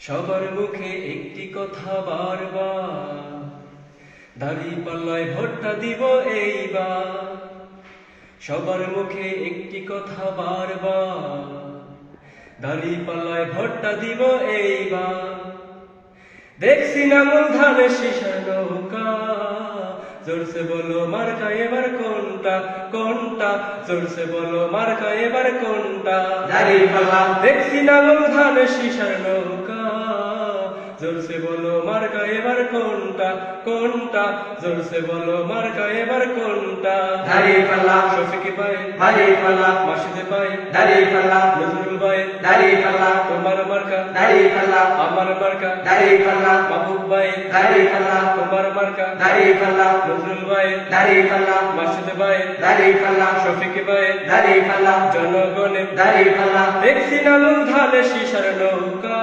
সবার মুখে একটি কথা বারবার, দাঁড়িপাল্লায় ভোটটা দিব এইবার। সবার মুখে একটি কথা বারবার, দাঁড়িপাল্লায় ভোটটা দিব এইবার। দেখছি নাঙল ধানের শীষের নৌকা, জোরসে বলো মার্কা এবার কোনটা কোনটা, জোরসে বলো মার্কা এবার কোনটা। দাঁড়িপাল্লা দেখছি নাঙল ধানের শীষের নৌকা, জোরসে বলো মার্কা এবার কোনটা কোনটা, জোরসে বলো মার্কা এবার কোনটা। দাঁড়িপাল্লা শফিক ভাই, দাঁড়িপাল্লা মাসুদ ভাই, দাঁড়িপাল্লা নজরুল ভাই, দাঁড়িপাল্লা তোমার মার্কা দাঁড়িপাল্লা আমার মার্কা, দাঁড়িপাল্লা মাহবুব ভাই, দাঁড়িপাল্লা তোমার মার্কা, দাঁড়িপাল্লা নজরুল ভাই, দাঁড়িপাল্লা মাসুদ ভাই, দাঁড়িপাল্লা শফিক ভাই, দাঁড়িপাল্লা জনগণের দাঁড়িপাল্লা দেখছি নাঙল ধানের শীষের নৌকা,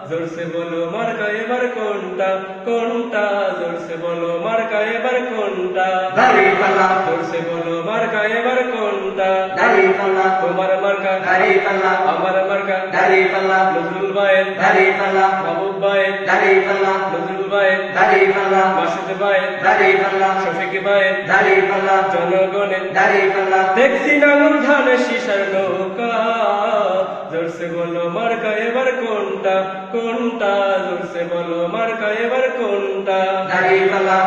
জোরসে বলো মার্কা এবার কোনটা কোনটা, জোরসে বলো মার্কা এবার কোনটা। দাঁড়িপাল্লা জোরসে বলো মার্কা এবার কোনটা। দাঁড়িপাল্লা তোমার মার্কা দাঁড়িপাল্লা আমার মার্কা, দাঁড়িপাল্লা নজরুল ভাইয়ের, দাঁড়িপাল্লা মাহবুব ভাইয়ের, দাঁড়িপাল্লা নজরুল ভাইয়ের, দাঁড়িপাল্লা মাসুদ ভাইয়ের, দাঁড়িপাল্লা শফিক ভাইয়ের, দাঁড়িপাল্লা জনগণের দাঁড়িপাল্লা দেখছি নাঙল ধানের শীষের নৌকা, জোরসে বলো মার্কা এবার কোনটা কোনটা, জোরসে বলো মার্কা এবার কোনটা। দাঁড়িপাল্লা